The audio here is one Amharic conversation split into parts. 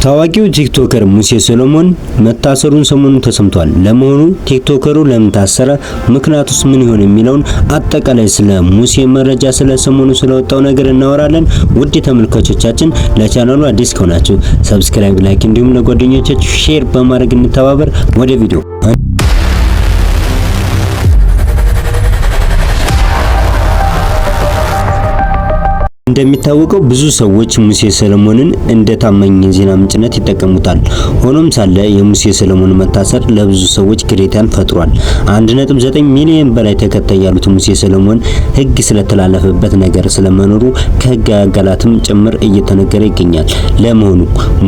ታዋቂው ቲክቶከር ሙሴ ሰሎሞን መታሰሩን ሰሞኑን ተሰምቷል። ለመሆኑ ቲክቶከሩ ለምን ታሰረ? ምክንያቱስ ምን ይሆን የሚለውን አጠቃላይ ስለ ሙሴ መረጃ ስለ ሰሞኑ ስለወጣው ነገር እናወራለን። ውድ ተመልካቾቻችን ለቻናሉ አዲስ ከሆናችሁ ሰብስክራይብ፣ ላይክ እንዲሁም ለጓደኞቻችሁ ሼር በማድረግ እንተባበር። ወደ ቪዲዮ እንደሚታወቀው ብዙ ሰዎች ሙሴ ሰሎሞንን እንደ ታማኝ ዜና ምንጭነት ይጠቀሙታል። ሆኖም ሳለ የሙሴ ሰሎሞን መታሰር ለብዙ ሰዎች ግሬታን ፈጥሯል። 1.9 ሚሊዮን በላይ ተከታይ ያሉት ሙሴ ሰሎሞን ሕግ ስለተላለፈበት ነገር ስለመኖሩ ከሕግ አካላትም ጭምር እየተነገረ ይገኛል። ለመሆኑ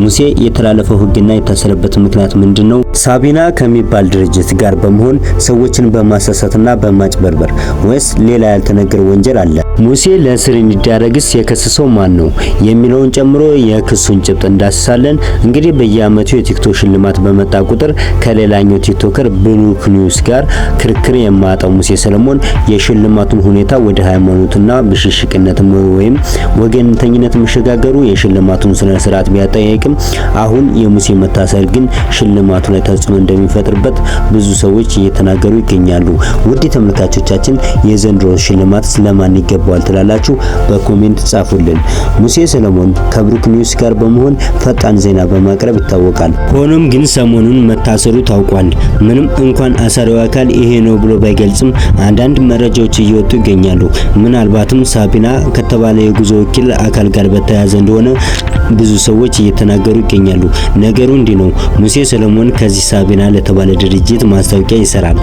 ሙሴ የተላለፈው ሕግና የታሰረበት ምክንያት ምንድነው? ሳቢና ከሚባል ድርጅት ጋር በመሆን ሰዎችን በማሳሳትና በማጭበርበር ወይስ ሌላ ያልተነገረ ወንጀል አለ? ሙሴ ለእስር እንዲዳረግስ የከሰሰው ማን ነው የሚለውን ጨምሮ የክሱን ጭብጥ እንዳስሳለን። እንግዲህ በየአመቱ የቲክቶክ ሽልማት በመጣ ቁጥር ከሌላኛው ቲክቶከር ብሩክ ኒውስ ጋር ክርክር የማጣው ሙሴ ሰሎሞን የሽልማቱን ሁኔታ ወደ ሃይማኖትና ብሽሽቅነት ወይም ወገንተኝነት መሸጋገሩ የሽልማቱን ስነ ስርዓት ቢያጠያይቅም አሁን የሙሴ መታሰር ግን ሽልማቱ ላይ ተጽዕኖ እንደሚፈጥርበት ብዙ ሰዎች እየተናገሩ ይገኛሉ። ውድ ተመልካቾቻችን የዘንድሮ ሽልማት ስለማን ይገባዋል ትላላችሁ? በኮሜንት ጻፉልን። ሙሴ ሰሎሞን ከብሩክ ኒውስ ጋር በመሆን ፈጣን ዜና በማቅረብ ይታወቃል። ሆኖም ግን ሰሞኑን መታሰሩ ታውቋል። ምንም እንኳን አሳሪው አካል ይሄ ነው ብሎ ባይገልጽም አንዳንድ መረጃዎች እየወጡ ይገኛሉ። ምናልባትም ሳቢና ከተባለ የጉዞ ወኪል አካል ጋር በተያያዘ እንደሆነ ብዙ ሰዎች እየተናገሩ ይገኛሉ። ነገሩ እንዲህ ነው። ሙሴ ሰሎሞን ከዚህ ሳቢና ለተባለ ድርጅት ማስታወቂያ ይሰራል።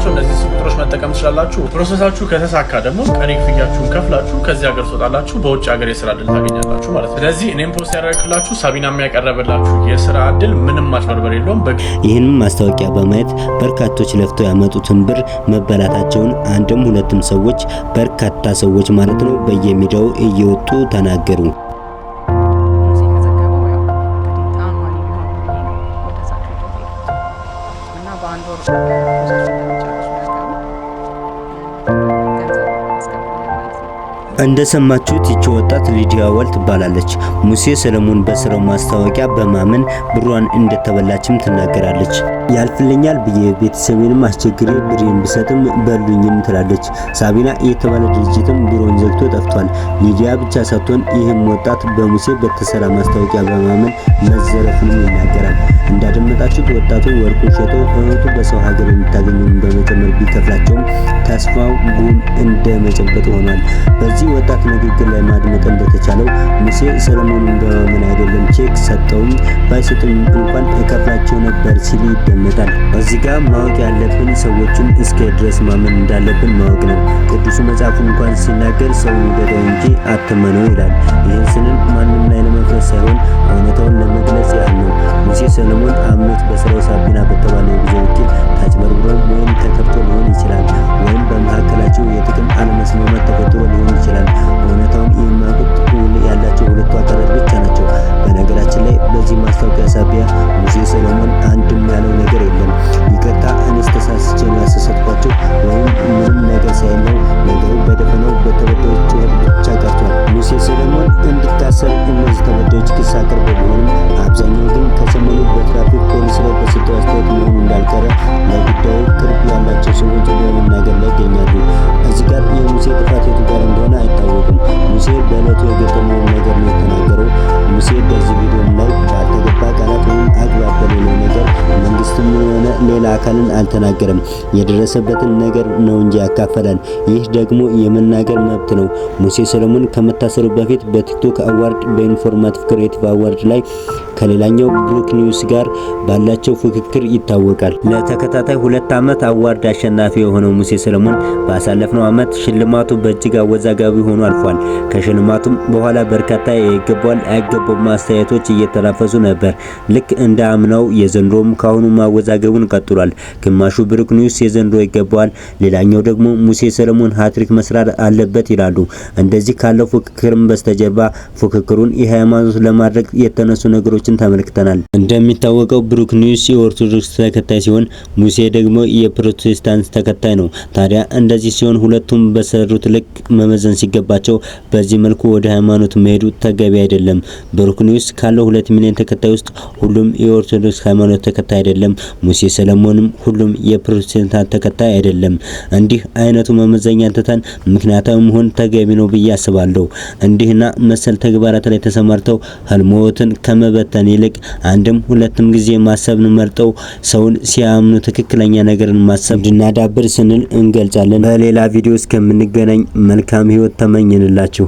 እነዚህ ቁጥሮች መጠቀም ትችላላችሁ። ፕሮሰሳችሁ ከተሳካ ደግሞ ቀሪ ክፍያችሁን ከፍላችሁ ከዚህ ሀገር ትወጣላችሁ፣ በውጭ ሀገር የስራ እድል ታገኛላችሁ ማለት ነው። ስለዚህ እኔም ፖስት ያደረግላችሁ ሳቢና የሚያቀርብላችሁ የስራ እድል ምንም ማጭበርበር የለውም። ይህንን ማስታወቂያ በማየት በርካቶች ለፍተው ያመጡትን ብር መበላታቸውን አንድም ሁለትም ሰዎች በርካታ ሰዎች ማለት ነው በየሚዲያው እየወጡ ተናገሩ። እንደሰማችሁት ይቺ ወጣት ሊዲያ ዋል ትባላለች። ሙሴ ሰሎሞን በስራው ማስታወቂያ በማመን ብሯን እንደተበላችም ትናገራለች። ያልፍልኛል ብዬ ቤተሰቤንም አስቸግሬ ብሬን ብሰጥም በሉኝም ትላለች። ሳቢና የተባለ ድርጅትም ቢሮን ዘግቶ ጠፍቷል። ሊዲያ ብቻ ሳትሆን ይህም ወጣት በሙሴ በተሰራ ማስታወቂያ በማመን መዘረፉንም ይናገራል። እንዳደመጣችሁት ወጣቱ ወርቁን ሸጦ እህቱ በሰው ሀገር የምታገኘውን በመጨመር ቢከፍላቸውም ተስፋው ጉም እንደ መጨበጥ ሆኗል። በዚህ ወጣት ንግግር ላይ ማድመጥ እንደተቻለው ሙሴ ሰሎሞንን በማመን አይደለም ቼክ ሰጠውም ባይሰጥም እንኳን እከፍላቸው ነበር ሲል ይደመጣል። እዚህ ጋር ማወቅ ያለብን ሰዎችን እስከ ድረስ ማመን እንዳለብን ማወቅ ነው። ቅዱሱ መጽሐፉ እንኳን ሲናገር ሰው ይውደደው እንጂ አትመነው ይላል። ይህን ስንል ማንም ላይ ለመፍረስ ሳይሆን እውነታውን ለመግለጽ ያህል ነው። ሙሴ ሰሎሞን አምኖት በስራው ሳቢና በተባለ የጉዞ ወኪል ታጭበርብሮ ወይም ተከብቶ ሊሆን ይችላል። ወይም በመካከላቸው የጥቅም አለመስማማት ተፈጥሮ ሊሆን ይችላል። እውነታውን የሚያውቁት ያላቸው ሁለቱ አካላት ብቻ ናቸው። በነገራችን ላይ በዚህ ማስታወቂያ ሳቢያ ሙሴ ሰሎሞን አንድም ያለው ነገር የለም። ይቅርታ እኔስ ተሳስቼ ነው ያሳሳትኳቸው ወይም ምንም ነገር ሳይለው ነገሩ በደፈናው በተበዳዮች ጩኸት ብቻ ቀርቷል። ሙሴ ሰሎሞን እንዲታሰር እነዚህ ተበዳዮች ክስ አቅርበው ቢሆንም አብዛኛው ግን ከሰሞኑ በትራፊክ ፖሊስ ላይ በሰጠው አስተያየት መሆኑ እንዳልቀረ ለጉዳዩ ቅርብ ያላቸው ሰዎች በመናገር ላይ ይገኛሉ። እዚህ ጋር የሙሴ ጥፋት የቱ ጋር እንደሆነ አይታወቅም። ሙሴ በዕለቱ የገጠመውን ነገር ነው የተናገረው። ሙሴ በዚህ ቪዲዮ ላይ ባልተገባ ቃላት ወይም አግባብ በሌለው ነገር መንግስትም ሆነ ሌላ አካልን አልተናገረም። የደረሰበትን ነገር ነው እንጂ ያካፈላል። ይህ ደግሞ የመናገር መብት ነው። ሙሴ ሰሎሞን ከመታሰሩ በፊት በቲክቶክ አዋርድ በኢንፎርማቲቭ ክሬቲቭ አዋርድ ላይ ከሌላኛው ብሩክ ኒውስ ጋር ባላቸው ፍክክር ይታወቃል። ለተከታታይ 2 ዓመት አዋርድ አሸናፊ የሆነው ሙሴ ሰሎሞን ባሳለፍነው ዓመት ሽልማቱ በእጅግ አወዛጋቢ ሆኖ አልፏል። ከሽልማቱም በኋላ በርካታ ይገባዋል አይገባውም አስተያየቶች እየተላፈሱ ነበር። ልክ እንደ አምናው የዘንድሮም ካሁኑ ማወዛገቡን ቀጥሏል። ግማሹ ብሩክ ኒውስ የዘንድሮ ይገባዋል፣ ሌላኛው ደግሞ ሙሴ ሰለሞን ሃትሪክ መስራት አለበት ይላሉ። እንደዚህ ካለው ፉክክርም በስተጀርባ ፉክክሩን የሃይማኖት ለማድረግ የተነሱ ነገሮችን ተመልክተናል። እንደሚታወቀው ብሩክ ኒውስ የኦርቶዶክስ ተከታይ ሲሆን ሙሴ ደግሞ የፕሮቴስታንት ተከታይ ነው። ታዲያ እንደዚህ ሲሆን ሁለቱም በሰሩት ልክ መመዘን ሲገባቸው በዚህ መልኩ ወደ ሃይማኖት መሄዱ ተገቢ አይደለም። ብሩክ ኒውስ ካለው 2 ሚሊዮን ተከታይ ውስጥ ሁሉም የኦርቶዶክስ ሃይማኖት ተከታይ አይደለም። ሙሴ ሰለሞንም ሁሉም የፕሮቴስታንት ተከታይ አይደለም። እንዲህ አይነቱ መመዘኛ ትተን ምክንያታዊ መሆን ተገቢ ነው ብዬ አስባለሁ። እንዲህና መሰል ተግባራት ላይ ተሰማርተው ህልሞትን ከመበተን ይልቅ አንድም ሁለትም ጊዜ ማሰብን መርጠው ሰውን ሲያምኑ ትክክለኛ ነገርን ማሰብ እንድናዳብር ስንል እንገልጻለን። በሌላ ቪዲዮ እስከምንገናኝ መልካም ህይወት ተመኝንላችሁ።